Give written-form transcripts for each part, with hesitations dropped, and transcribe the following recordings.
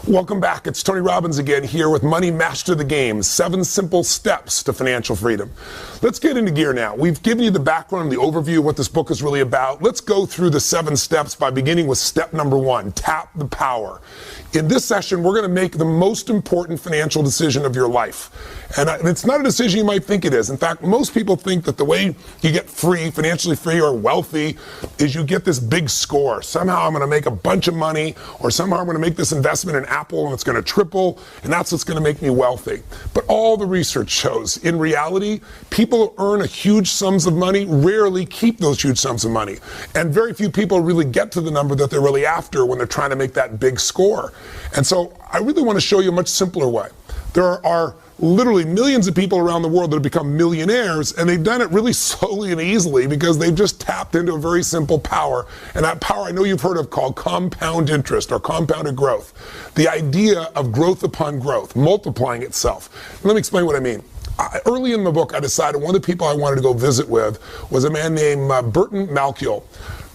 Welcome back. It's Tony Robbins again here with Money Master the Game, 7 simple steps to financial freedom. Let's get into gear now. We've given you the background, the overview of what this book is really about. Let's go through the 7 steps by beginning with step number 1, tap the power. In this session, we're going to make the most important financial decision of your life. And it's not a decision you might think it is. In fact, most people think that the way you get free, financially free or wealthy, is you get this big score. Somehow I'm going to make a bunch of money, or somehow I'm going to make this investment in Apple and it's going to triple, and that's what's going to make me wealthy. But all the research shows, in reality, people who earn a huge sums of money rarely keep those huge sums of money. And very few people really get to the number that they're really after when they're trying to make that big score. And so I really want to show you a much simpler way. There are literally millions of people around the world that have become millionaires, and they've done it really slowly and easily because they've just tapped into a very simple power. And that power I know you've heard of called compound interest or compounded growth. The idea of growth upon growth, multiplying itself. Let me explain what I mean. Early in the book, I decided one of the people I wanted to go visit with was a man named Burton Malkiel.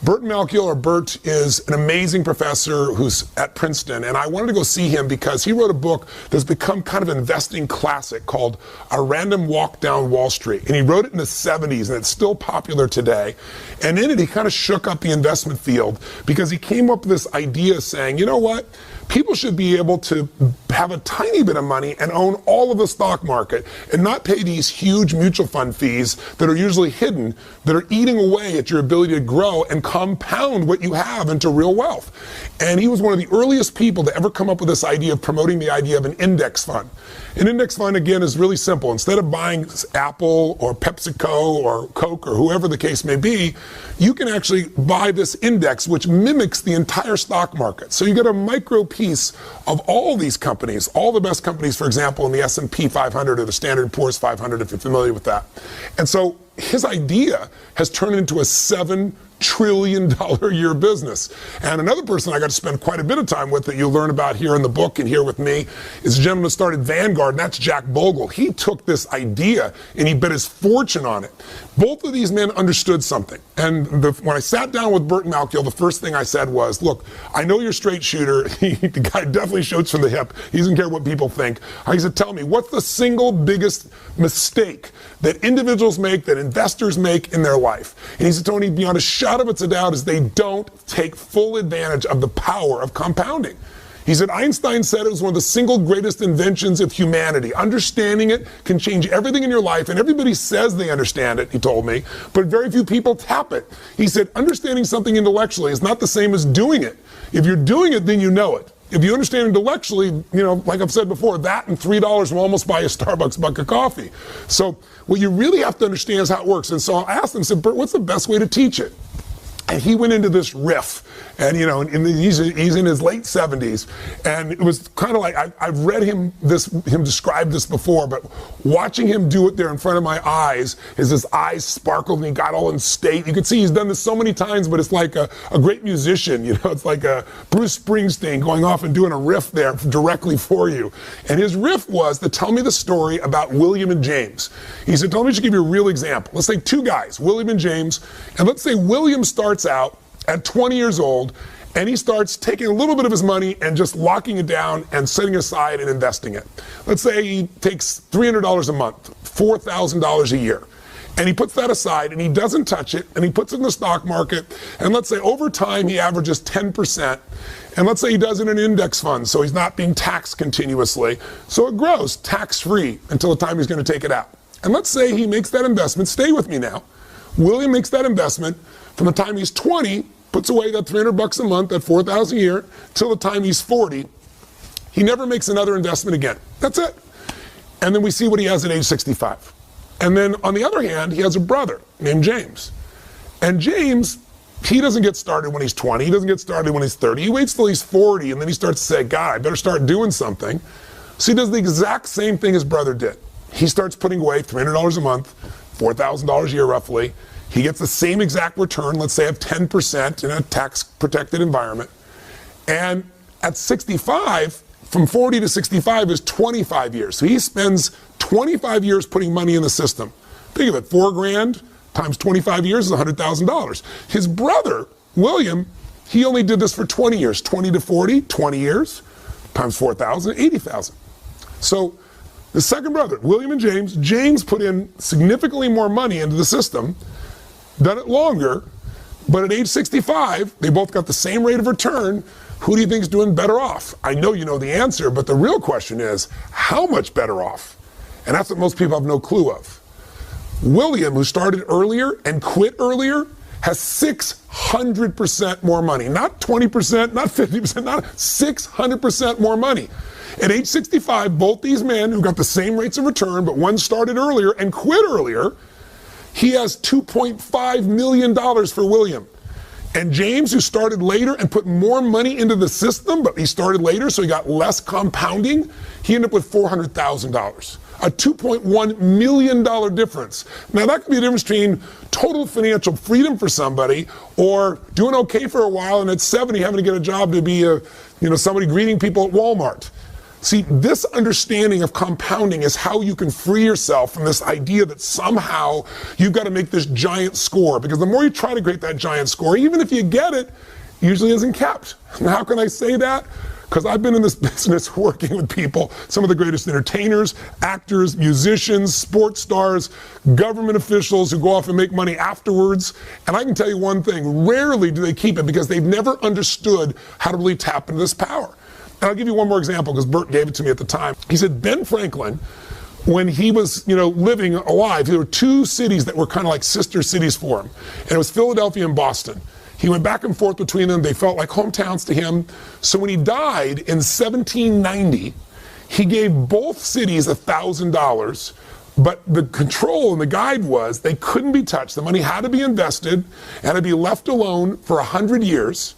Burton Malkiel, or Bert, is an amazing professor who's at Princeton, and I wanted to go see him because he wrote a book that's become kind of an investing classic called A Random Walk Down Wall Street. And he wrote it in the 70s, and it's still popular today. And in it, he kind of shook up the investment field because he came up with this idea saying, you know what? People should be able to have a tiny bit of money and own all of the stock market and not pay these huge mutual fund fees that are usually hidden, that are eating away at your ability to grow and compound what you have into real wealth. And he was one of the earliest people to ever come up with this idea of promoting the idea of an index fund. An index fund, again, is really simple. Instead of buying Apple or PepsiCo or Coke or whoever the case may be, you can actually buy this index which mimics the entire stock market. So you get a micro piece of all these companies, all the best companies, for example, in the S&P 500 or the Standard & Poor's 500, if you're familiar with that. And so his idea has turned into a $7 trillion a year business. And another person I got to spend quite a bit of time with that you'll learn about here in the book and here with me is a gentleman who started Vanguard, and that's Jack Bogle. He took this idea and he bet his fortune on it. Both of these men understood something. And when I sat down with Burton Malkiel, the first thing I said was, look, I know you're a straight shooter. The guy definitely shoots from the hip. He doesn't care what people think. I said, tell me, what's the single biggest mistake that individuals make, that investors make in their life? And he said, Tony, beyond a shadow of a doubt, is they don't take full advantage of the power of compounding. He said, Einstein said it was one of the single greatest inventions of humanity. Understanding it can change everything in your life, and everybody says they understand it, he told me, but very few people tap it. He said, understanding something intellectually is not the same as doing it. If you're doing it, then you know it. If you understand intellectually, you know, like I've said before, that and $3 will almost buy a Starbucks mug of coffee. So what you really have to understand is how it works. And so I asked him, I said, Bert, what's the best way to teach it? And he went into this riff, and you know, he's in his late 70s, and it was kind of like I've read him describe this before, but watching him do it there in front of my eyes, his eyes sparkled and he got all in state. You can see he's done this so many times, but it's like a great musician, you know, it's like a Bruce Springsteen going off and doing a riff there directly for you. And his riff was to tell me the story about William and James. He said, tell me, I should give you a real example. Let's say 2 guys, William and James, and let's say William starts out at 20 years old, and he starts taking a little bit of his money and just locking it down and setting aside and investing it. Let's say he takes $300 a month, $4,000 a year, and he puts that aside and he doesn't touch it, and he puts it in the stock market, and let's say over time he averages 10%, and let's say he does it in an index fund, so he's not being taxed continuously, so it grows tax-free until the time he's going to take it out. And let's say he makes that investment, stay with me now, William makes that investment from the time he's 20, puts away that $300 a month, that $4,000 a year, till the time he's 40. He never makes another investment again. That's it. And then we see what he has at age 65. And then on the other hand, he has a brother named James. And James, he doesn't get started when he's 20. He doesn't get started when he's 30. He waits till he's 40, and then he starts to say, God, I better start doing something. So he does the exact same thing his brother did. He starts putting away $300 a month, $4,000 a year roughly. He gets the same exact return, let's say of 10% in a tax-protected environment. And at 65, from 40 to 65 is 25 years. So he spends 25 years putting money in the system. Think of it, $4,000 times 25 years is $100,000. His brother, William, he only did this for 20 years. 20 to 40, 20 years, times 4,000, 80,000. So the second brother, William and James put in significantly more money into the system, done it longer, but at age 65, they both got the same rate of return. Who do you think is doing better off? I know you know the answer, but the real question is, how much better off? And that's what most people have no clue of. William, who started earlier and quit earlier, has 600% more money. Not 20%, not 50%, not 600% more money. At age 65, both these men who got the same rates of return, but one started earlier and quit earlier, he has $2.5 million for William. And James, who started later and put more money into the system, but he started later, so he got less compounding, he ended up with $400,000. A $2.1 million difference. Now that could be the difference between total financial freedom for somebody or doing okay for a while and at 70 having to get a job to be somebody greeting people at Walmart. See, this understanding of compounding is how you can free yourself from this idea that somehow you've got to make this giant score, because the more you try to create that giant score, even if you get it, usually isn't kept. And how can I say that? Because I've been in this business working with people, some of the greatest entertainers, actors, musicians, sports stars, government officials who go off and make money afterwards. And I can tell you one thing, rarely do they keep it because they've never understood how to really tap into this power. And I'll give you one more example because Bert gave it to me at the time. He said Ben Franklin, when he was living alive, there were two cities that were kind of like sister cities for him. And it was Philadelphia and Boston. He went back and forth between them. They felt like hometowns to him. So when he died in 1790, he gave both cities $1,000, but the control and the guide was they couldn't be touched. The money had to be invested and had to be left alone for 100 years.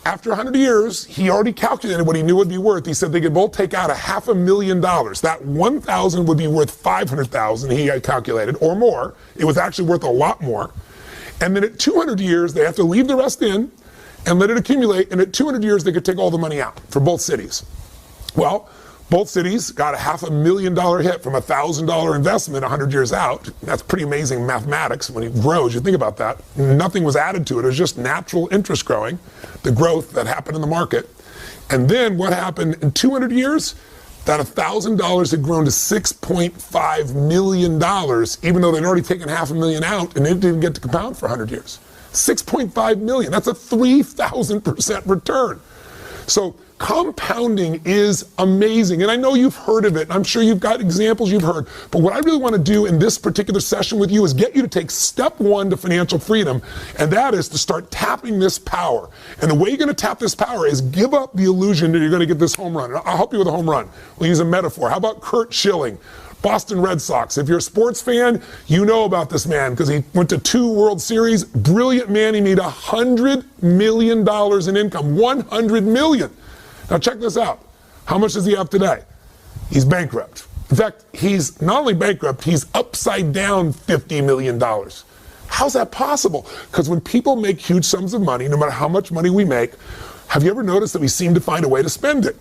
After 100 years, he already calculated what he knew it would be worth. He said they could both take out $500,000. That 1,000 would be worth 500,000, he had calculated, or more. It was actually worth a lot more. And then at 200 years, they have to leave the rest in and let it accumulate. And at 200 years, they could take all the money out for both cities. Well, both cities got a $500,000 hit from a $1,000 investment 100 years out. That's pretty amazing mathematics. When it grows, you think about that. Nothing was added to it. It was just natural interest growing, the growth that happened in the market. And then what happened in 200 years? That $1,000 had grown to $6.5 million, even though they'd already taken $500,000 out and it didn't get to compound for 100 years. $6.5 million, that's a 3,000% return. So compounding is amazing. And I know you've heard of it. I'm sure you've got examples you've heard. But what I really want to do in this particular session with you is get you to take step one to financial freedom. And that is to start tapping this power. And the way you're going to tap this power is give up the illusion that you're going to get this home run. And I'll help you with a home run. We'll use a metaphor. How about Curt Schilling, Boston Red Sox? If you're a sports fan, you know about this man because he went to 2 World Series. Brilliant man. He made $100 million in income. $100 million. Now check this out. How much does he have today? He's bankrupt. In fact, he's not only bankrupt, he's upside down $50 million. How's that possible? Because when people make huge sums of money, no matter how much money we make, have you ever noticed that we seem to find a way to spend it?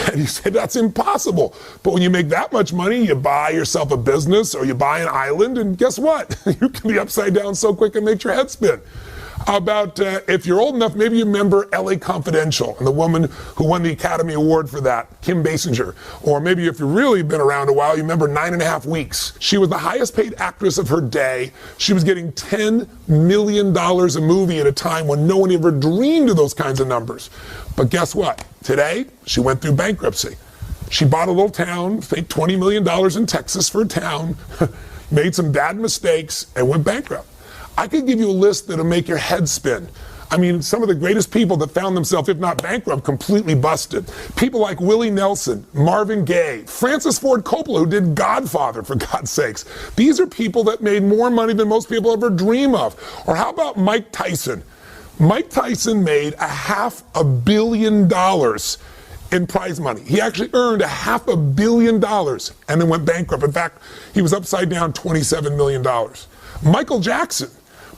And you say, that's impossible. But when you make that much money, you buy yourself a business or you buy an island, and guess what? You can be upside down so quick it makes your head spin. How about, if you're old enough, maybe you remember LA Confidential and the woman who won the Academy Award for that, Kim Basinger. Or maybe if you've really been around a while, you remember 9.5 Weeks. She was the highest paid actress of her day. She was getting $10 million a movie at a time when no one ever dreamed of those kinds of numbers. But guess what? Today, she went through bankruptcy. She bought a little town, paid $20 million in Texas for a town, made some bad mistakes, and went bankrupt. I could give you a list that'll make your head spin. I mean, some of the greatest people that found themselves, if not bankrupt, completely busted. People like Willie Nelson, Marvin Gaye, Francis Ford Coppola, who did Godfather, for God's sakes. These are people that made more money than most people ever dream of. Or how about Mike Tyson? Mike Tyson made $500 million in prize money. He actually earned $500 million and then went bankrupt. In fact, he was upside down $27 million. Michael Jackson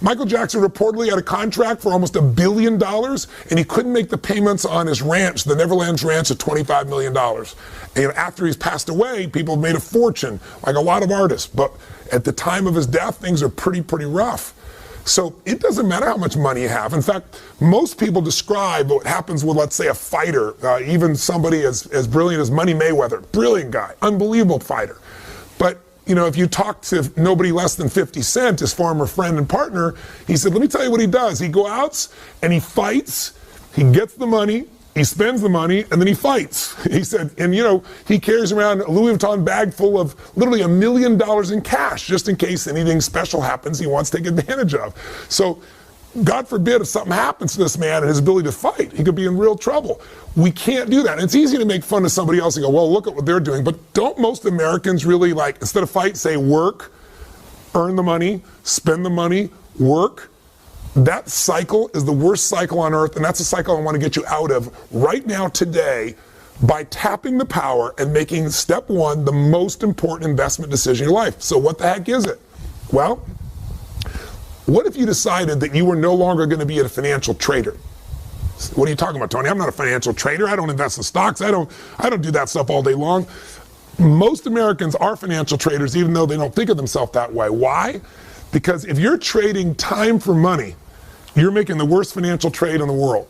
reportedly had a contract for almost $1 billion, and he couldn't make the payments on his ranch, the Neverlands Ranch, of $25 million. And after he's passed away, people have made a fortune, like a lot of artists. But at the time of his death, things are pretty rough. So it doesn't matter how much money you have. In fact, most people describe what happens with, let's say, a fighter, even somebody as brilliant as Money Mayweather, brilliant guy, unbelievable fighter. But if you talk to nobody less than 50 Cent, his former friend and partner, he said, let me tell you what he does. He goes out and he fights, he gets the money, he spends the money, and then he fights. He said, and he carries around a Louis Vuitton bag full of literally $1 million in cash, just in case anything special happens he wants to take advantage of. So God forbid if something happens to this man and his ability to fight, he could be in real trouble. We can't do that. And it's easy to make fun of somebody else and go, well, look at what they're doing. But don't most Americans really, instead of fight, say work, earn the money, spend the money, work? That cycle is the worst cycle on earth, and that's a cycle I want to get you out of right now, today, by tapping the power and making step one the most important investment decision in your life. So what the heck is it? Well, what if you decided that you were no longer going to be a financial trader? What are you talking about, Tony? I'm not a financial trader. I don't invest in stocks. I don't do that stuff all day long. Most Americans are financial traders, even though they don't think of themselves that way. Why? Because if you're trading time for money, you're making the worst financial trade in the world.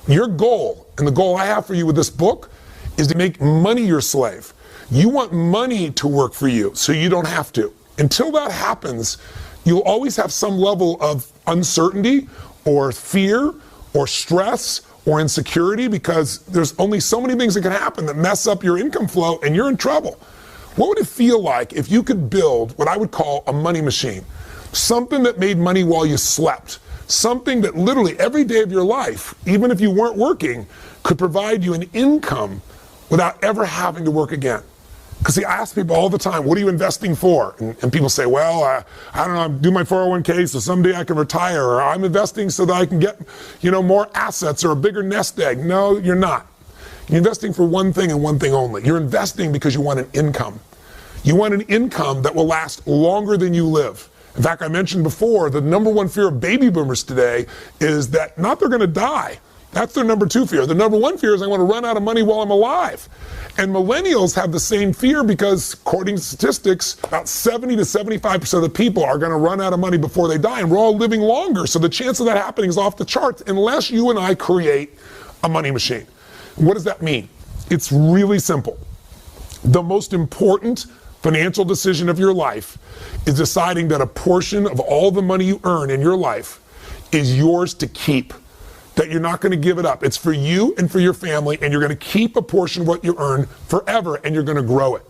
Your goal, and the goal I have for you with this book, is to make money your slave. You want money to work for you so you don't have to. Until that happens, you'll always have some level of uncertainty or fear or stress or insecurity, because there's only so many things that can happen that mess up your income flow and you're in trouble. What would it feel like if you could build what I would call a money machine? Something that made money while you slept. Something that literally every day of your life, even if you weren't working, could provide you an income without ever having to work again. Because see, I ask people all the time, what are you investing for? And people say, well, I don't know, I'm doing my 401k so someday I can retire, or I'm investing so that I can get, more assets or a bigger nest egg. No, you're not. You're investing for one thing and one thing only. You're investing because you want an income. You want an income that will last longer than you live. In fact, I mentioned before, the number one fear of baby boomers today is that not they're going to die. That's their number two fear. The number one fear is I want to run out of money while I'm alive. And millennials have the same fear because, according to statistics, about 70 to 75% of the people are going to run out of money before they die. And we're all living longer. So the chance of that happening is off the charts unless you and I create a money machine. What does that mean? It's really simple. The most important financial decision of your life is deciding that a portion of all the money you earn in your life is yours to keep. That you're not going to give it up. It's for you and for your family, and you're going to keep a portion of what you earn forever, and you're going to grow it.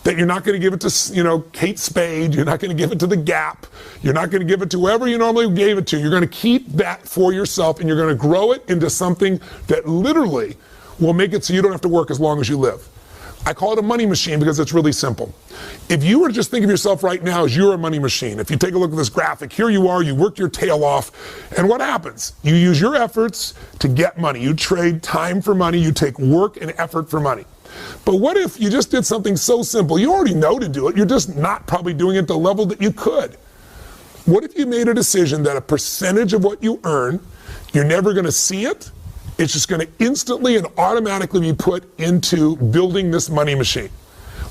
That you're not going to give it to, Kate Spade. You're not going to give it to the Gap. You're not going to give it to whoever you normally gave it to. You're going to keep that for yourself, and you're going to grow it into something that literally will make it so you don't have to work as long as you live. I call it a money machine because it's really simple. If you were to just think of yourself right now as you're a money machine, if you take a look at this graphic, here you are, you work your tail off, and what happens? You use your efforts to get money. You trade time for money. You take work and effort for money. But what if you just did something so simple? You already know to do it. You're just not probably doing it at the level that you could. What if you made a decision that a percentage of what you earn, you're never going to see it? It's just going to instantly and automatically be put into building this money machine,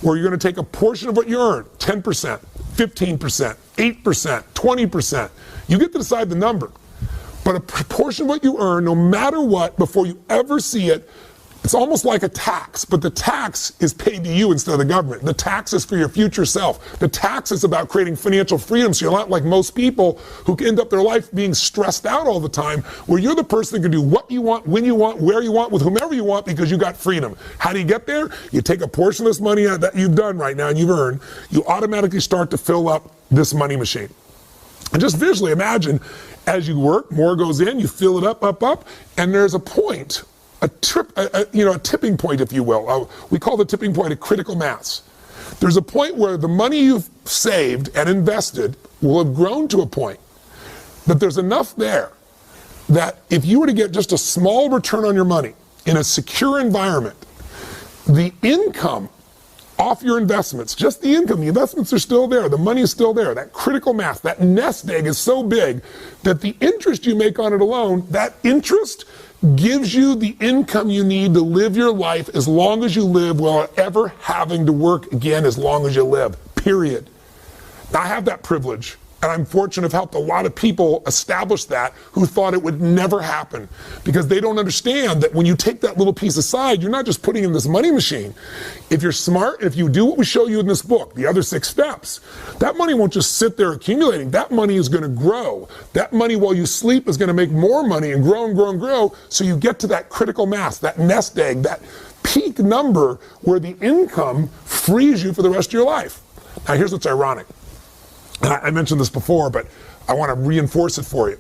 where you're going to take a portion of what you earn, 10%, 15%, 8%, 20%. You get to decide the number. But a portion of what you earn, no matter what, before you ever see it, it's almost like a tax, but the tax is paid to you instead of the government. The tax is for your future self. The tax is about creating financial freedom, so you're not like most people who end up their life being stressed out all the time, where you're the person that can do what you want, when you want, where you want, with whomever you want, because you got freedom. How do you get there? You take a portion of this money that you've done right now and you've earned, you automatically start to fill up this money machine. And just visually imagine, as you work, more goes in, you fill it up, and there's a point. A tipping point, if you will. We call the tipping point a critical mass. There's a point where the money you've saved and invested will have grown to a point that there's enough there that if you were to get just a small return on your money in a secure environment, the income off your investments, just the income, the investments are still there, the money is still there, that critical mass, that nest egg is so big that the interest you make on it alone, that interest gives you the income you need to live your life as long as you live without ever having to work again as long as you live, period. Now, I have that privilege. And I'm fortunate to have helped a lot of people establish that who thought it would never happen, because they don't understand that when you take that little piece aside, you're not just putting in this money machine. If you're smart, if you do what we show you in this book, the other 6 steps, that money won't just sit there accumulating. That money is going to grow. That money while you sleep is going to make more money and grow and grow and grow. So you get to that critical mass, that nest egg, that peak number where the income frees you for the rest of your life. Now here's what's ironic. And I mentioned this before, but I want to reinforce it for you.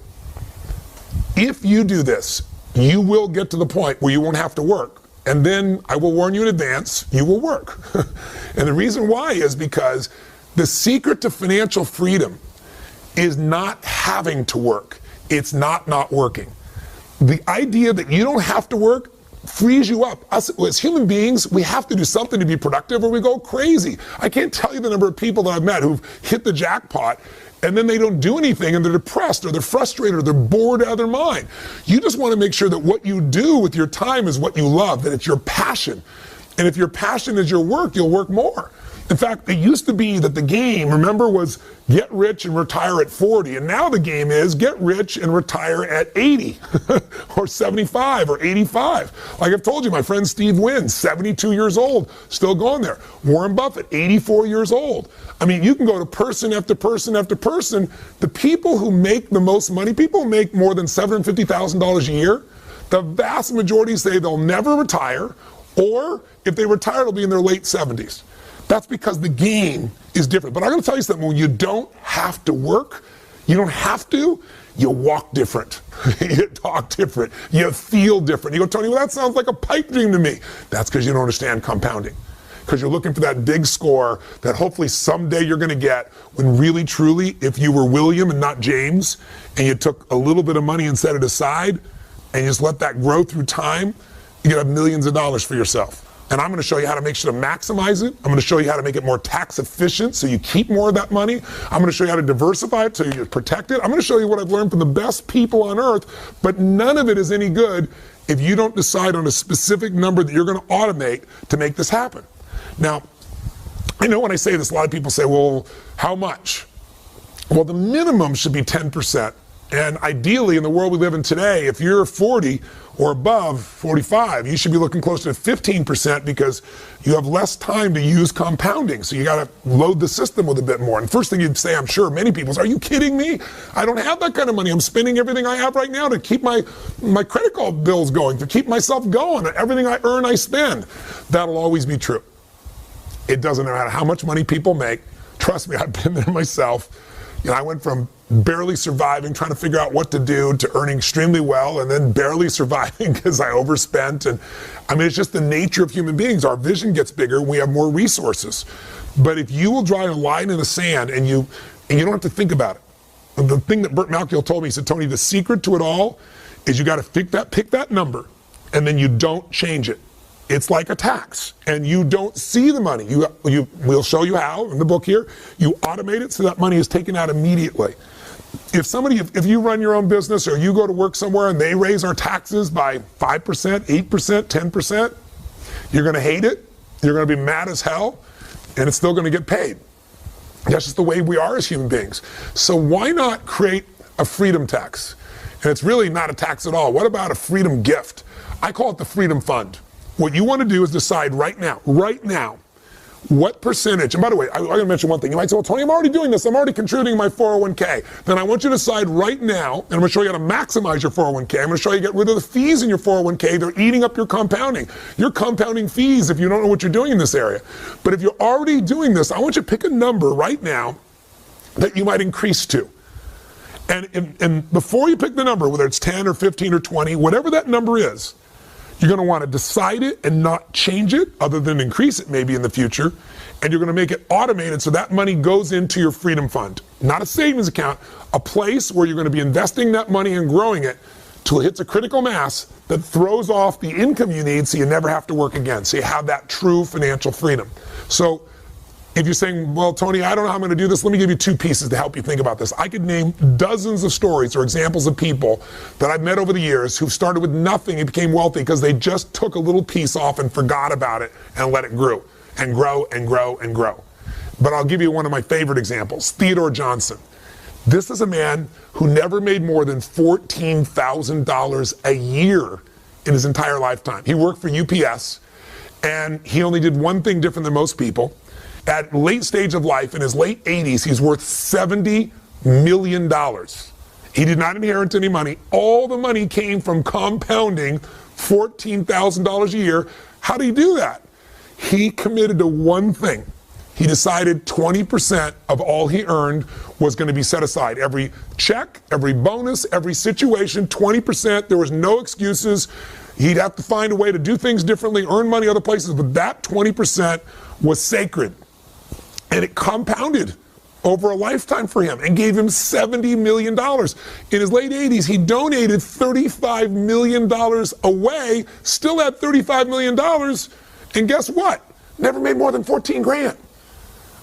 If you do this, you will get to the point where you won't have to work. And then I will warn you in advance, you will work. And the reason why is because the secret to financial freedom is not having to work. It's not working. The idea that you don't have to work frees you up. Us, as human beings, we have to do something to be productive or we go crazy. I can't tell you the number of people that I've met who've hit the jackpot and then they don't do anything and they're depressed or they're frustrated or they're bored out of their mind. You just want to make sure that what you do with your time is what you love, that it's your passion. And if your passion is your work, you'll work more. In fact, it used to be that the game, remember, was get rich and retire at 40. And now the game is get rich and retire at 80 or 75 or 85. Like I've told you, my friend Steve Wynn, 72 years old, still going there. Warren Buffett, 84 years old. I mean, you can go to person after person after person. The people who make the most money, people who make more than $750,000 a year, the vast majority say they'll never retire, or if they retire, it'll be in their late 70s. That's because the game is different. But I'm going to tell you something. When you don't have to work, you don't have to, you walk different. You talk different. You feel different. You go, Tony, well, that sounds like a pipe dream to me. That's because you don't understand compounding. Because you're looking for that big score that hopefully someday you're going to get, when really, truly, if you were William and not James, and you took a little bit of money and set it aside, and you just let that grow through time, you can have millions of dollars for yourself. And I'm going to show you how to make sure to maximize it. I'm going to show you how to make it more tax efficient so you keep more of that money. I'm going to show you how to diversify it so you protect it. I'm going to show you what I've learned from the best people on earth, but none of it is any good if you don't decide on a specific number that you're going to automate to make this happen. Now, I know when I say this, a lot of people say, well, how much? Well, the minimum should be 10%. And ideally, in the world we live in today, if you're 40 or above, 45, you should be looking closer to 15% because you have less time to use compounding. So you got to load the system with a bit more. And first thing you'd say, I'm sure many people is, are you kidding me? I don't have that kind of money. I'm spending everything I have right now to keep my credit card bills going, to keep myself going. Everything I earn, I spend. That'll always be true. It doesn't matter how much money people make. Trust me, I've been there myself. You know, I went from barely surviving, trying to figure out what to do, to earning extremely well, and then barely surviving because I overspent. And I mean, it's just the nature of human beings. Our vision gets bigger, we have more resources. But if you will draw a line in the sand and you don't have to think about it. The thing that Burt Malkiel told me, he said, Tony, the secret to it all is you got to pick that number, and then you don't change it. It's like a tax, and you don't see the money. We'll show you how in the book here. You automate it so that money is taken out immediately. If you run your own business or you go to work somewhere and they raise our taxes by 5%, 8%, 10%, you're going to hate it. You're going to be mad as hell, and it's still going to get paid. That's just the way we are as human beings. So why not create a freedom tax? And it's really not a tax at all. What about a freedom gift? I call it the Freedom Fund. What you want to do is decide right now, what percentage, and by the way, I'm going to mention one thing. You might say, well, Tony, I'm already doing this. I'm already contributing my 401k. Then I want you to decide right now, and I'm going to show you how to maximize your 401k. I'm going to show you how to get rid of the fees in your 401k. They're eating up your compounding. You're compounding fees if you don't know what you're doing in this area. But if you're already doing this, I want you to pick a number right now that you might increase to. And before you pick the number, whether it's 10 or 15 or 20, whatever that number is, you're going to want to decide it and not change it, other than increase it maybe in the future. And you're going to make it automated so that money goes into your Freedom Fund. Not a savings account, a place where you're going to be investing that money and growing it till it hits a critical mass that throws off the income you need so you never have to work again. So you have that true financial freedom. So if you're saying, well, Tony, I don't know how I'm going to do this, let me give you 2 pieces to help you think about this. I could name dozens of stories or examples of people that I've met over the years who started with nothing and became wealthy because they just took a little piece off and forgot about it and let it grow and grow and grow and grow. But I'll give you one of my favorite examples, Theodore Johnson. This is a man who never made more than $14,000 a year in his entire lifetime. He worked for UPS, and he only did one thing different than most people. At late stage of life, in his late 80s, he's worth $70 million. He did not inherit any money. All the money came from compounding $14,000 a year. How did he do that? He committed to one thing. He decided 20% of all he earned was going to be set aside. Every check, every bonus, every situation, 20%. There was no excuses. He'd have to find a way to do things differently, earn money other places, but that 20% was sacred. And it compounded over a lifetime for him and gave him $70 million. In his late 80s, he donated $35 million away, still had $35 million, and guess what? Never made more than 14 grand.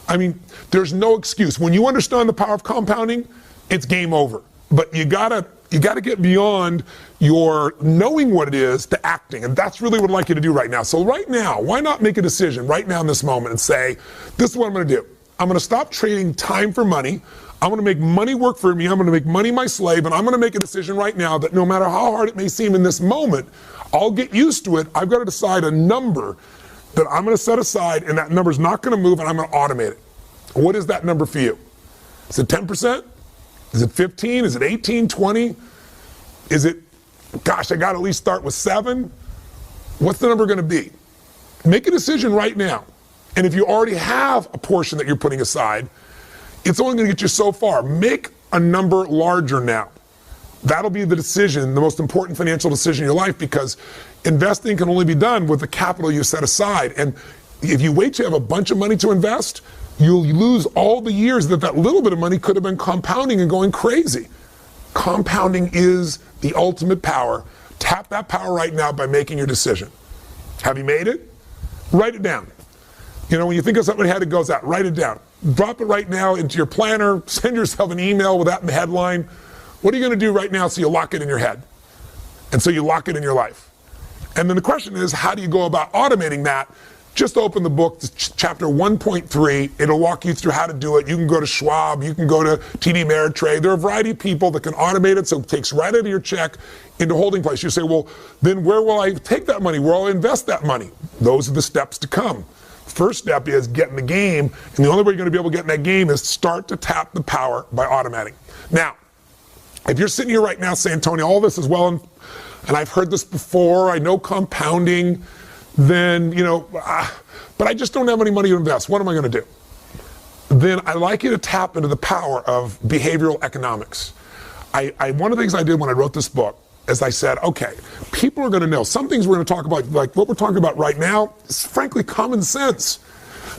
I mean, there's no excuse. When you understand the power of compounding, it's game over. But you gotta get beyond your knowing what it is to acting. And that's really what I'd like you to do right now. So right now, why not make a decision right now in this moment and say, this is what I'm gonna do. I'm gonna stop trading time for money. I'm gonna make money work for me. I'm gonna make money my slave. And I'm gonna make a decision right now that no matter how hard it may seem in this moment, I'll get used to it. I've got to decide a number that I'm gonna set aside, and that number's not gonna move, and I'm gonna automate it. What is that number for you? Is it 10%? Is it 15? Is it 18, 20? Is it, gosh, I got to at least start with 7? What's the number going to be? Make a decision right now. And if you already have a portion that you're putting aside, it's only going to get you so far. Make a number larger now. That'll be the decision, the most important financial decision in your life, because investing can only be done with the capital you set aside. And if you wait to have a bunch of money to invest, you'll lose all the years that little bit of money could have been compounding and going crazy. Compounding is the ultimate power. Tap that power right now by making your decision. Have you made it? Write it down. You know, when you think of something ahead, it goes out. Write it down. Drop it right now into your planner. Send yourself an email with that in the headline. What are you going to do right now so you lock it in your head? And so you lock it in your life. And then the question is, how do you go about automating that? Just open the book, chapter 1.3. It'll walk you through how to do it. You can go to Schwab. You can go to TD Ameritrade. There are a variety of people that can automate it, so it takes right out of your check into holding place. You say, well, then where will I take that money? Where will I invest that money? Those are the steps to come. First step is get in the game, and the only way you're going to be able to get in that game is start to tap the power by automating. Now, if you're sitting here right now saying, Tony, all this is well, and I've heard this before, I know compounding, then, you know, but I just don't have any money to invest. What am I going to do? Then I'd like you to tap into the power of behavioral economics. One of the things I did when I wrote this book is I said, okay, people are going to know. Some things we're going to talk about, like what we're talking about right now, is frankly common sense.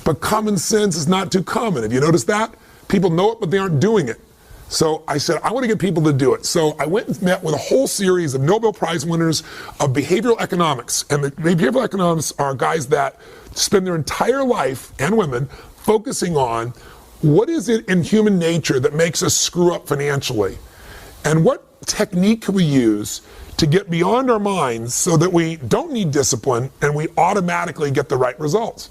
But common sense is not too common. Have you noticed that? People know it, but they aren't doing it. So I said, I want to get people to do it. So I went and met with a whole series of Nobel Prize winners of behavioral economics. And the behavioral economists are guys that spend their entire life, and women, focusing on what is it in human nature that makes us screw up financially? And what technique can we use to get beyond our minds so that we don't need discipline and we automatically get the right results?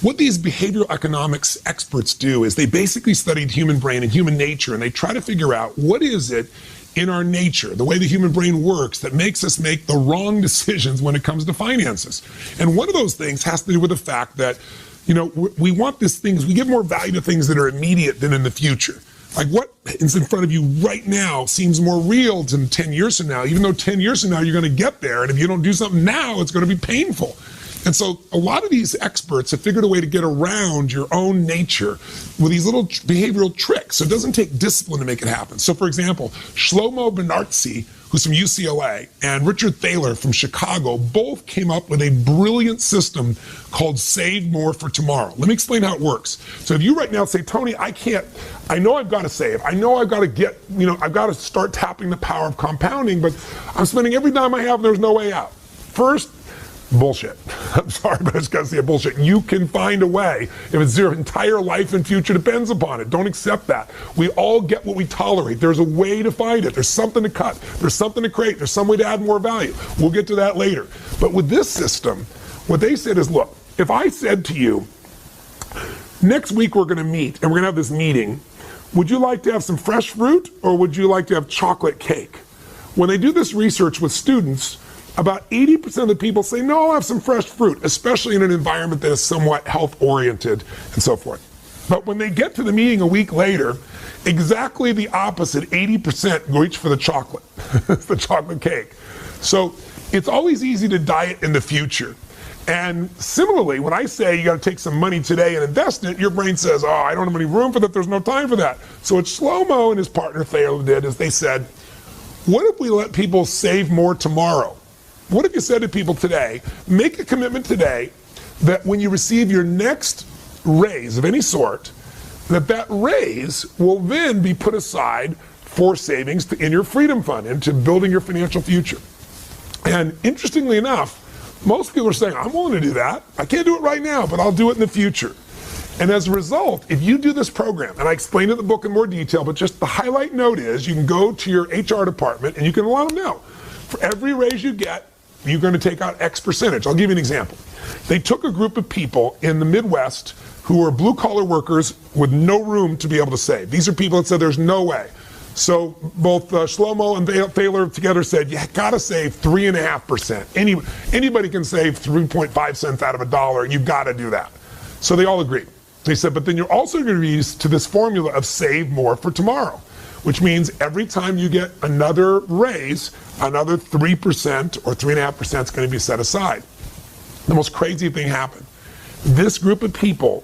What these behavioral economics experts do is they basically study the human brain and human nature, and they try to figure out what is it in our nature, the way the human brain works, that makes us make the wrong decisions when it comes to finances. And one of those things has to do with the fact that, you know, we want these things, we give more value to things that are immediate than in the future. Like what is in front of you right now seems more real than 10 years from now, even though 10 years from now you're going to get there, and if you don't do something now, it's going to be painful. And so a lot of these experts have figured a way to get around your own nature with these little behavioral tricks. So it doesn't take discipline to make it happen. So for example, Shlomo Bernartzi, who's from UCLA, and Richard Thaler from Chicago, both came up with a brilliant system called Save More for Tomorrow. Let me explain how it works. So if you right now say, Tony, I know I've got to save. I know I've got to get, I've got to start tapping the power of compounding, but I'm spending every dime I have and there's no way out. First, bullshit. I'm sorry, but I just got to say bullshit. You can find a way. If it's your entire life and future depends upon it, don't accept that. We all get what we tolerate. There's a way to find it. There's something to cut. There's something to create. There's some way to add more value. We'll get to that later. But with this system, what they said is, look, if I said to you, next week we're going to meet and we're going to have this meeting would you like to have some fresh fruit or would you like to have chocolate cake? When they do this research with students, about 80% of the people say, no, I'll have some fresh fruit, especially in an environment that is somewhat health-oriented and so forth. But when they get to the meeting a week later, exactly the opposite, 80% reach for the chocolate, the chocolate cake. So it's always easy to diet in the future. And similarly, when I say you got to take some money today and invest in it, your brain says, oh, I don't have any room for that, there's no time for that. So what Shlomo and his partner Thaler did is they said, what if we let people save more tomorrow? What if you said to people today, make a commitment today that when you receive your next raise of any sort, that raise will then be put aside for savings in your freedom fund, into building your financial future. And interestingly enough, most people are saying, I'm willing to do that. I can't do it right now, but I'll do it in the future. And as a result, if you do this program, and I explain it in the book in more detail, but just the highlight note is you can go to your HR department and you can let them know. For every raise you get, you're going to take out X percentage. I'll give you an example. They took a group of people in the Midwest who were blue-collar workers with no room to be able to save. These are people that said there's no way. So both Shlomo and Thaler together said, you got to save 3.5%. Anybody can save 3.5 cents out of $1. You've got to do that. So they all agreed. They said, but then you're also going to use to this formula of save more for tomorrow, which means every time you get another raise, another 3% or 3.5% is going to be set aside. The most crazy thing happened. This group of people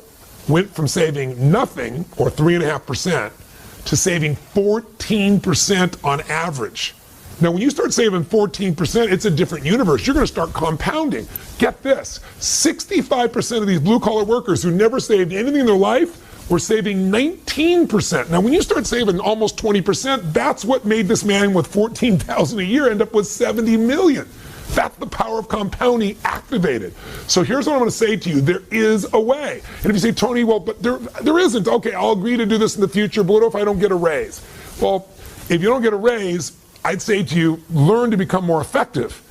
went from saving nothing or 3.5% to saving 14% on average. Now, when you start saving 14%, it's a different universe. You're going to start compounding. Get this, 65% of these blue-collar workers who never saved anything in their life were saving 19%. Now, when you start saving almost 20%, that's what made this man with $14,000 a year end up with $70 million. That's the power of compounding activated. So here's what I'm going to say to you. There is a way. And if you say, Tony, well, but there isn't. Okay, I'll agree to do this in the future, but what if I don't get a raise? Well, if you don't get a raise, I'd say to you, learn to become more effective.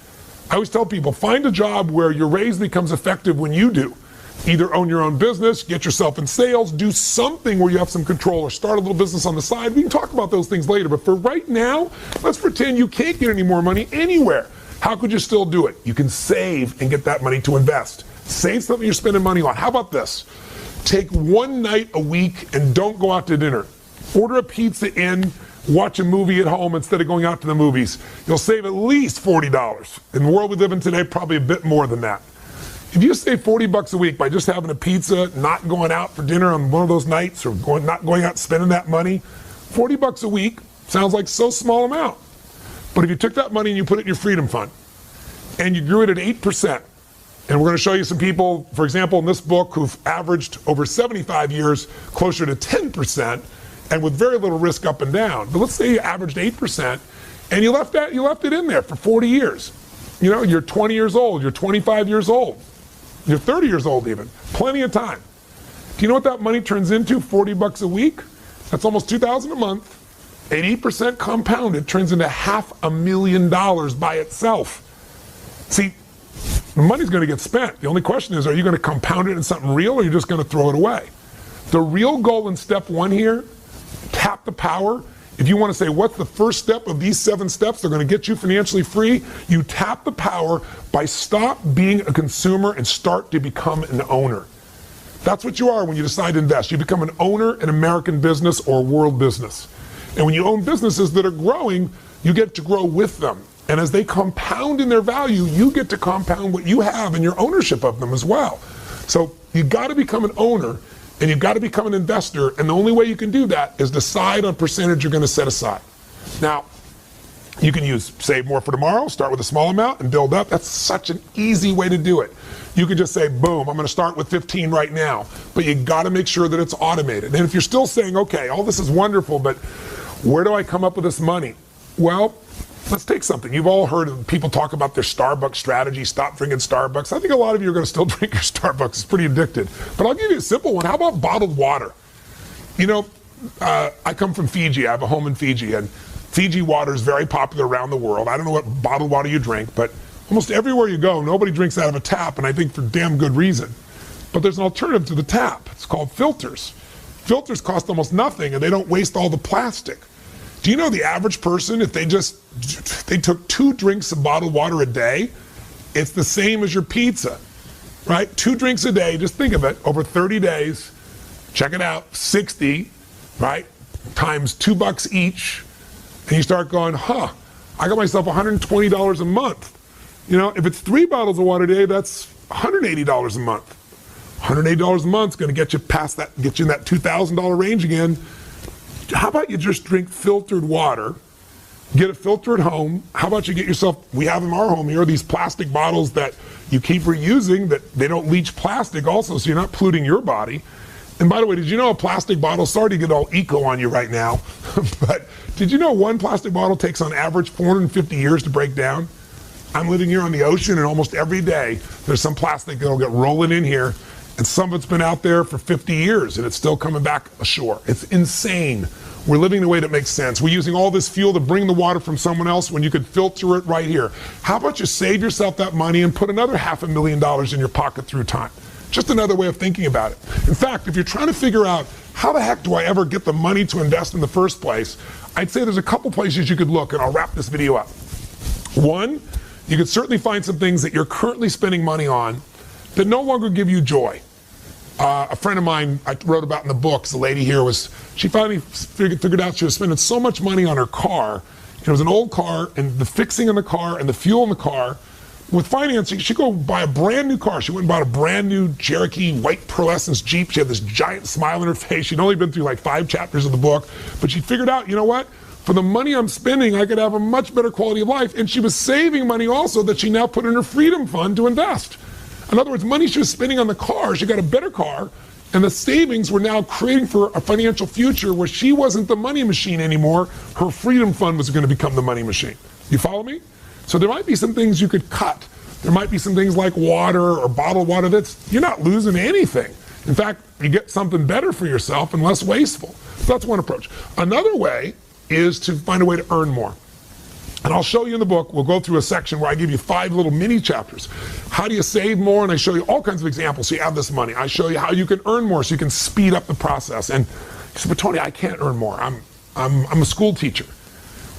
I always tell people, find a job where your raise becomes effective when you do. Either own your own business, get yourself in sales, do something where you have some control, or start a little business on the side. We can talk about those things later, but for right now, let's pretend you can't get any more money anywhere. How could you still do it? You can save and get that money to invest. Save something you're spending money on. How about this? Take one night a week and don't go out to dinner. Order a pizza in, watch a movie at home instead of going out to the movies. You'll save at least $40. In the world we live in today, probably a bit more than that. If you save $40 a week by just having a pizza, not going out for dinner on one of those nights, or not going out spending that money, $40 a week sounds like so small amount. But if you took that money and you put it in your freedom fund, and you grew it at 8%, and we're going to show you some people, for example, in this book, who've averaged over 75 years closer to 10%, and with very little risk up and down. But let's say you averaged 8%, and you left it in there for 40 years. You know, you're 20 years old, you're 25 years old, you're 30 years old even. Plenty of time. Do you know what that money turns into? $40 a week? That's almost $2,000 a month. 80% compounded turns into $500,000 by itself. See, the money's going to get spent. The only question is, are you going to compound it in something real, or are you just going to throw it away? The real goal in step one here, tap the power. If you want to say, what's the first step of these 7 steps that are going to get you financially free? You tap the power by stop being a consumer and start to become an owner. That's what you are when you decide to invest. You become an owner in American business or world business. And when you own businesses that are growing, you get to grow with them. And as they compound in their value, you get to compound what you have in your ownership of them as well. So you got to become an owner, and you've got to become an investor. And the only way you can do that is decide on a percentage you're going to set aside. Now, you can use save more for tomorrow, start with a small amount and build up. That's such an easy way to do it. You can just say, boom, I'm going to start with 15 right now. But you got to make sure that it's automated. And if you're still saying, okay, all this is wonderful, but where do I come up with this money? Well, let's take something. You've all heard of people talk about their Starbucks strategy, stop drinking Starbucks. I think a lot of you are going to still drink your Starbucks. It's pretty addicted. But I'll give you a simple one. How about bottled water? You know, I come from Fiji. I have a home in Fiji, and Fiji water is very popular around the world. I don't know what bottled water you drink, but almost everywhere you go, nobody drinks out of a tap, and I think for damn good reason. But there's an alternative to the tap. It's called filters. Filters cost almost nothing and they don't waste all the plastic. Do you know the average person, if they took 2 drinks of bottled water a day, it's the same as your pizza, right? 2 drinks a day, just think of it, over 30 days, check it out, 60, right? Times $2 each, and you start going, I got myself $120 a month. You know, if it's 3 bottles of water a day, that's $180 a month. $180 a month is going to get you past that, get you in that $2,000 range again. How about you just drink filtered water, get it filtered at home? How about you get yourself, we have in our home here, these plastic bottles that you keep reusing, that they don't leach plastic also, so you're not polluting your body. And by the way, did you know a plastic bottle, sorry to get all eco on you right now, but did you know one plastic bottle takes on average 450 years to break down? I'm living here on the ocean, and almost every day there's some plastic that'll get rolling in here, and some of it's been out there for 50 years and it's still coming back ashore. It's insane. We're living in a way that makes sense. We're using all this fuel to bring the water from someone else when you could filter it right here. How about you save yourself that money and put another $500,000 in your pocket through time? Just another way of thinking about it. In fact, if you're trying to figure out how the heck do I ever get the money to invest in the first place, I'd say there's a couple places you could look, and I'll wrap this video up. One, you could certainly find some things that you're currently spending money on that no longer give you joy. A friend of mine I wrote about in the books, the lady here she finally figured out she was spending so much money on her car. It was an old car, and the fixing in the car and the fuel in the car. With financing, she'd go buy a brand new car. She went and bought a brand new Cherokee white toLessons Jeep. She had this giant smile on her face. She'd only been through like 5 chapters of the book, but she figured out, you know what? For the money I'm spending, I could have a much better quality of life. And she was saving money also that she now put in her freedom fund to invest. In other words, money she was spending on the car, she got a better car, and the savings were now creating for a financial future where she wasn't the money machine anymore. Her freedom fund was going to become the money machine. You follow me? So there might be some things you could cut. There might be some things like water or bottled water you're not losing anything. In fact, you get something better for yourself and less wasteful. So that's one approach. Another way is to find a way to earn more. And I'll show you in the book, we'll go through a section where I give you 5 little mini chapters. How do you save more? And I show you all kinds of examples so you have this money. I show you how you can earn more so you can speed up the process. And you say, but Tony, I can't earn more. I'm a school teacher.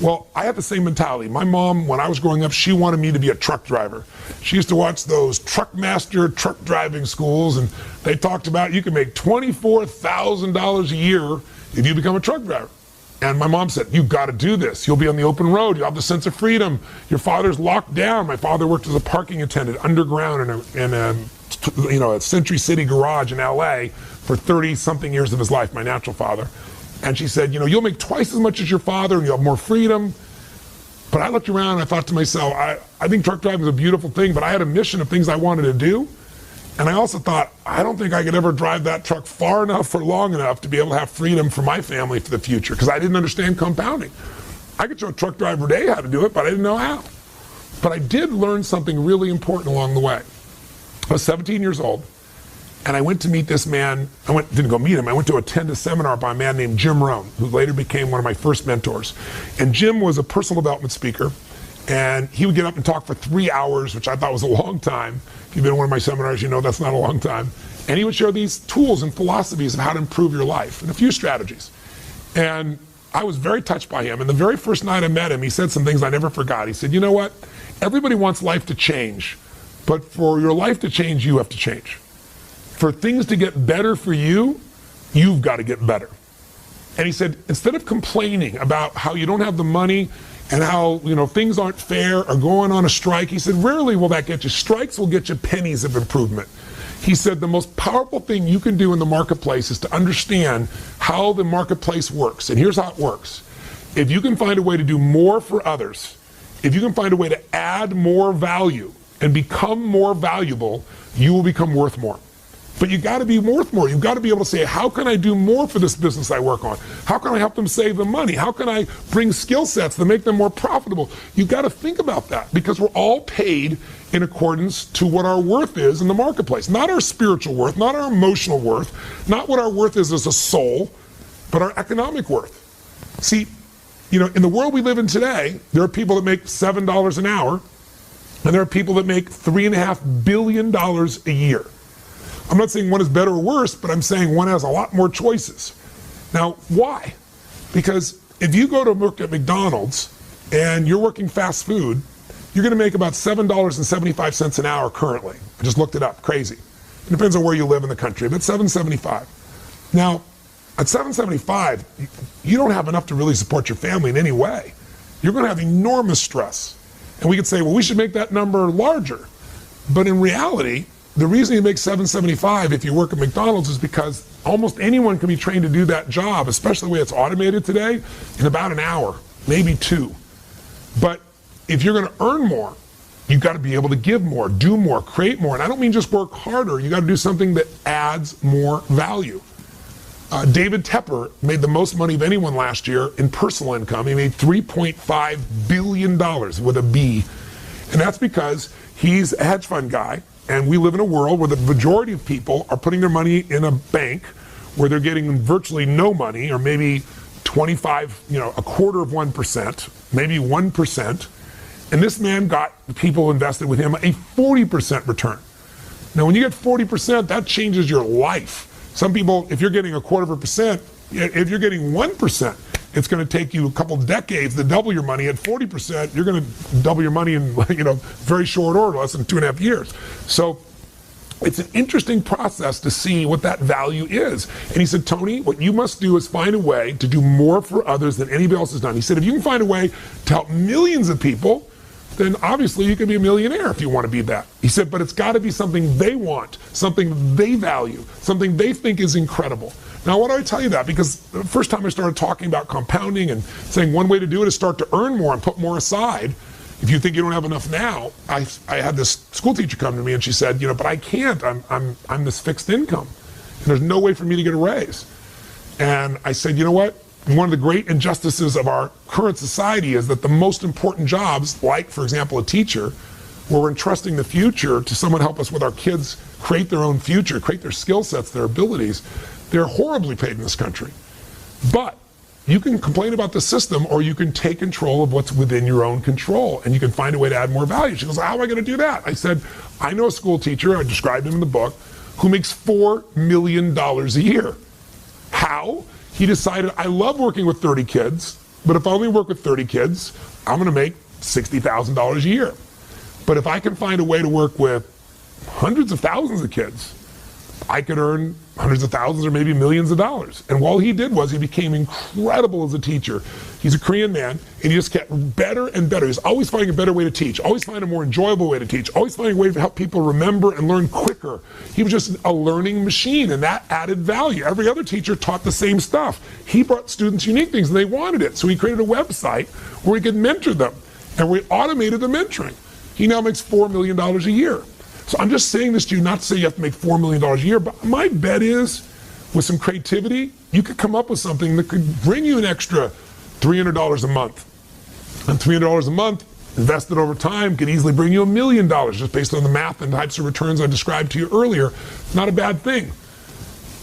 Well, I have the same mentality. My mom, when I was growing up, she wanted me to be a truck driver. She used to watch those Truckmaster truck driving schools, and they talked about you can make $24,000 a year if you become a truck driver. And my mom said, you've got to do this. You'll be on the open road. You'll have the sense of freedom. Your father's locked down. My father worked as a parking attendant underground in a Century City garage in LA for 30-something years of his life, my natural father. And she said, you'll make twice as much as your father and you'll have more freedom. But I looked around and I thought to myself, I think truck driving is a beautiful thing, but I had a mission of things I wanted to do. And I also thought, I don't think I could ever drive that truck far enough or long enough to be able to have freedom for my family for the future, because I didn't understand compounding. I could show a truck driver today how to do it, but I didn't know how. But I did learn something really important along the way. I was 17 years old, and I went to meet this man. Didn't go meet him. I went to attend a seminar by a man named Jim Rohn, who later became one of my first mentors. And Jim was a personal development speaker, and he would get up and talk for 3 hours, which I thought was a long time. If you've been to one of my seminars, you know that's not a long time. And he would share these tools and philosophies of how to improve your life and a few strategies. And I was very touched by him. And the very first night I met him, he said some things I never forgot. He said, you know what? Everybody wants life to change, but for your life to change, you have to change. For things to get better for you, you've got to get better. And he said, instead of complaining about how you don't have the money and how things aren't fair or going on a strike, he said, rarely will that get you. Strikes will get you pennies of improvement. He said the most powerful thing you can do in the marketplace is to understand how the marketplace works. And here's how it works. If you can find a way to do more for others, if you can find a way to add more value and become more valuable, you will become worth more. But you got to be worth more. You've got to be able to say, how can I do more for this business I work on? How can I help them save them money? How can I bring skill sets to make them more profitable? You've got to think about that, because we're all paid in accordance to what our worth is in the marketplace. Not our spiritual worth, not our emotional worth, not what our worth is as a soul, but our economic worth. See, in the world we live in today, there are people that make $7 an hour, and there are people that make $3.5 billion a year. I'm not saying one is better or worse, but I'm saying one has a lot more choices. Now, why? Because if you go to work at McDonald's and you're working fast food, you're going to make about $7.75 an hour currently. I just looked it up. Crazy. It depends on where you live in the country, but $7.75. Now, at $7.75, you don't have enough to really support your family in any way. You're going to have enormous stress. And we could say, well, we should make that number larger. But in reality, the reason you make $7.75 if you work at McDonald's is because almost anyone can be trained to do that job, especially the way it's automated today, in about an hour, maybe 2. But if you're going to earn more, you've got to be able to give more, do more, create more. And I don't mean just work harder. You got to do something that adds more value. David Tepper made the most money of anyone last year in personal income. He made $3.5 billion with a B. And that's because he's a hedge fund guy. And we live in a world where the majority of people are putting their money in a bank where they're getting virtually no money, or maybe 25, a quarter of 1%, maybe 1%. And this man got people invested with him a 40% return. Now, when you get 40%, that changes your life. Some people, if you're getting a quarter of a percent, if you're getting 1%, it's going to take you a couple decades to double your money. At 40%, you're going to double your money in very short order, less than 2.5 years. So it's an interesting process to see what that value is. And he said, Tony, what you must do is find a way to do more for others than anybody else has done. He said, if you can find a way to help millions of people, then obviously you can be a millionaire if you want to be that. He said, but it's got to be something they want, something they value, something they think is incredible. Now, why do I tell you that? Because the first time I started talking about compounding and saying one way to do it is start to earn more and put more aside. If you think you don't have enough now, I had this school teacher come to me and she said, but I can't. I'm this fixed income, and there's no way for me to get a raise. And I said, you know what? One of the great injustices of our current society is that the most important jobs, like, for example, a teacher, where we're entrusting the future to someone to help us with our kids create their own future, create their skill sets, their abilities, they're horribly paid in this country. But you can complain about the system, or you can take control of what's within your own control, and you can find a way to add more value. She goes, how am I going to do that? I said, I know a school teacher, I described him in the book, who makes $4 million a year. How? He decided, I love working with 30 kids, but if I only work with 30 kids, I'm going to make $60,000 a year. But if I can find a way to work with hundreds of thousands of kids, I could earn hundreds of thousands or maybe millions of dollars. And all he did was he became incredible as a teacher. He's a Korean man, and he just kept better and better. He's always finding a better way to teach, always finding a more enjoyable way to teach, always finding a way to help people remember and learn quicker. He was just a learning machine, and that added value. Every other teacher taught the same stuff. He brought students unique things, and they wanted it. So he created a website where he could mentor them, and we automated the mentoring. He now makes $4 million a year. So I'm just saying this to you not to say you have to make $4 million a year, but my bet is with some creativity, you could come up with something that could bring you an extra $300 a month. And $300 a month, invested over time, could easily bring you $1 million just based on the math and types of returns I described to you earlier. Not a bad thing.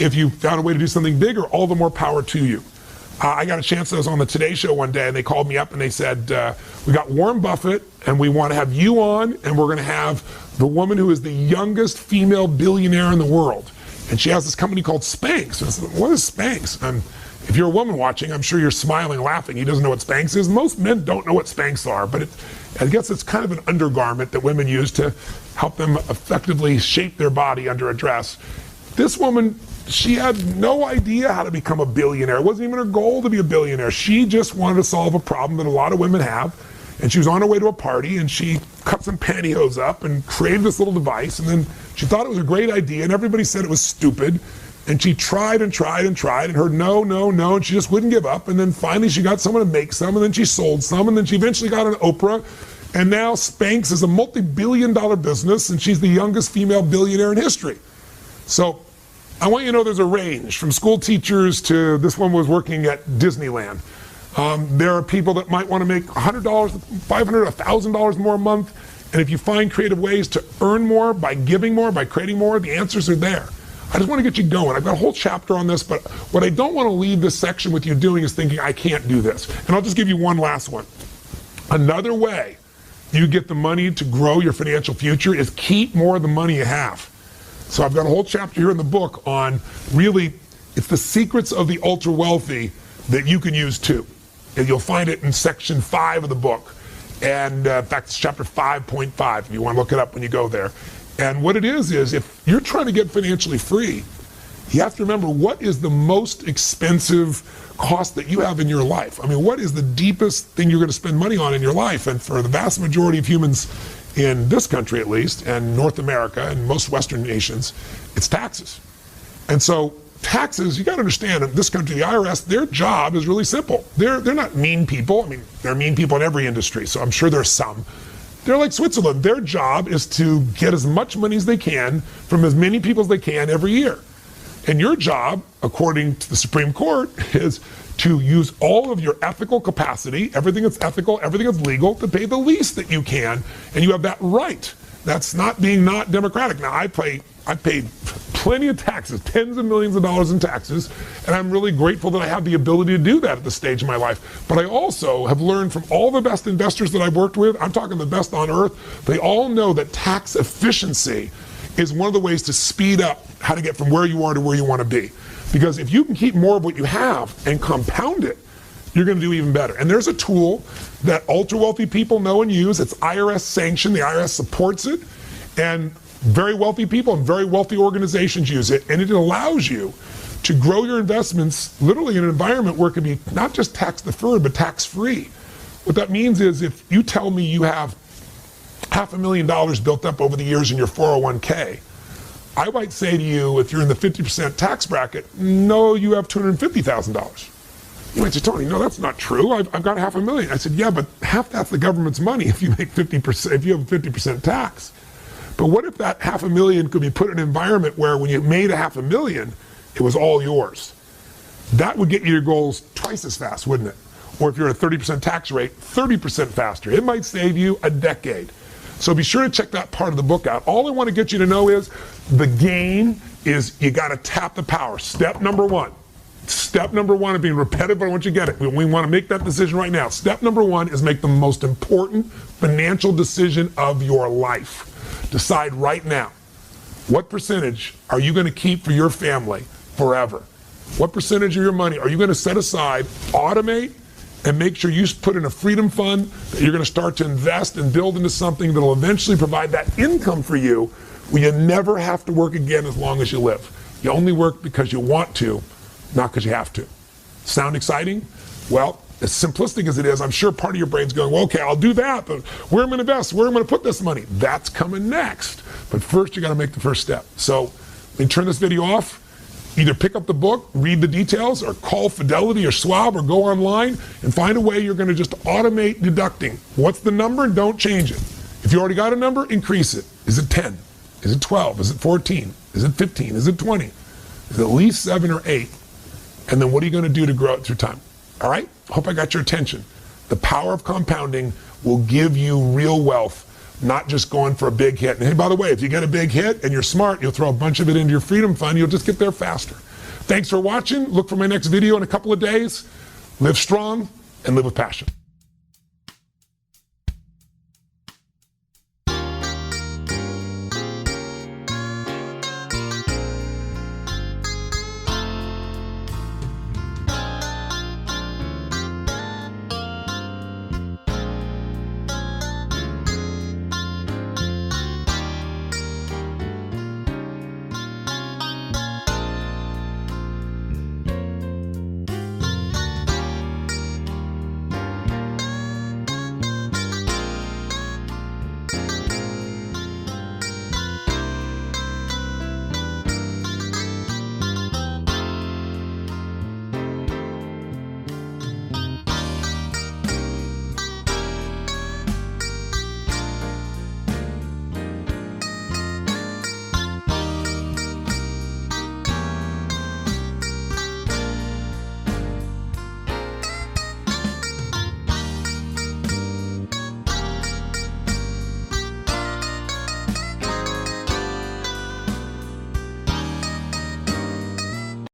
If you found a way to do something bigger, all the more power to you. I got a chance, I was on the Today Show one day, and they called me up and they said, we got Warren Buffett, and we want to have you on, and we're going to have the woman who is the youngest female billionaire in the world. And she has this company called Spanx. And I said, what is Spanx? If you're a woman watching, I'm sure you're smiling, laughing. He doesn't know what Spanx is. Most men don't know what Spanx are, but I guess it's kind of an undergarment that women use to help them effectively shape their body under a dress. This woman, she had no idea how to become a billionaire. It wasn't even her goal to be a billionaire. She just wanted to solve a problem that a lot of women have. And she was on her way to a party, and she cut some pantyhose up and created this little device. And then she thought it was a great idea, and everybody said it was stupid. And she tried and tried and tried and heard no, no, no, and she just wouldn't give up. And then finally she got someone to make some, and then she sold some, and then she eventually got an Oprah. And now Spanx is a multi-billion-dollar business, and she's the youngest female billionaire in history. So I want you to know there's a range from school teachers to this one was working at Disneyland. There are people that might want to make $100, $500, $1,000 more a month. And if you find creative ways to earn more by giving more, by creating more, the answers are there. I just want to get you going. I've got a whole chapter on this, but what I don't want to leave this section with you doing is thinking, I can't do this. And I'll just give you one last one. Another way you get the money to grow your financial future is keep more of the money you have. So I've got a whole chapter here in the book on really, it's the secrets of the ultra wealthy that you can use too. And you'll find it in section 5 of the book. And in fact, it's chapter 5.5 if you want to look it up when you go there. And what it is if you're trying to get financially free, you have to remember what is the most expensive cost that you have in your life. I mean, what is the deepest thing you're going to spend money on in your life? And for the vast majority of humans in this country at least, and North America and most Western nations, it's taxes. And so taxes, you got to understand, in this country, the IRS, their job is really simple. They're not mean people. I mean, they're mean people in every industry, so I'm sure there's some. They're like Switzerland. Their job is to get as much money as they can from as many people as they can every year. And your job, according to the Supreme Court, is to use all of your ethical capacity, everything that's ethical, everything that's legal, to pay the least that you can, and you have that right. That's not being not democratic. Now, I paid plenty of taxes, tens of millions of dollars in taxes, and I'm really grateful that I have the ability to do that at this stage of my life. But I also have learned from all the best investors that I've worked with, I'm talking the best on earth, they all know that tax efficiency is one of the ways to speed up how to get from where you are to where you want to be. Because if you can keep more of what you have and compound it, you're going to do even better. And there's a tool that ultra wealthy people know and use. It's IRS sanctioned. The IRS supports it. And very wealthy people and very wealthy organizations use it. And it allows you to grow your investments literally in an environment where it can be not just tax deferred, but tax free. What that means is if you tell me you have $500,000 built up over the years in your 401k, I might say to you, if you're in the 50% tax bracket, no, you have $250,000. You might say, Tony, no, that's not true. I've got $500,000. I said, yeah, but half that's the government's money if you make 50%, if you have 50% tax. But what if that $500,000 could be put in an environment where when you made $500,000, it was all yours? That would get you your goals twice as fast, wouldn't it? Or if you're at a 30% tax rate, 30% faster. It might save you a decade. So be sure to check that part of the book out. All I want to get you to know is the game is you got to tap the power. Step number one. Step number one of being repetitive, but I want you to get it. We want to make that decision right now. Step number one is make the most important financial decision of your life. Decide right now, what percentage are you going to keep for your family forever? What percentage of your money are you going to set aside, automate, and make sure you put in a freedom fund that you're going to start to invest and build into something that will eventually provide that income for you where you never have to work again as long as you live. You only work because you want to, not because you have to. Sound exciting? Well, as simplistic as it is, I'm sure part of your brain's going, well, okay, I'll do that, but where am I going to invest? Where am I going to put this money? That's coming next. But first, you got to make the first step. So let me turn this video off. Either pick up the book, read the details, or call Fidelity or Schwab, or go online and find a way you're going to just automate deducting. What's the number? Don't change it. If you already got a number, increase it. Is it 10? Is it 12? Is it 14? Is it 15? Is it 20? Is it at least 7 or 8? And then what are you going to do to grow it through time? All right? Hope I got your attention. The power of compounding will give you real wealth, not just going for a big hit. And hey, by the way, if you get a big hit and you're smart, you'll throw a bunch of it into your freedom fund. You'll just get there faster. Thanks for watching. Look for my next video in a couple of days. Live strong and live with passion.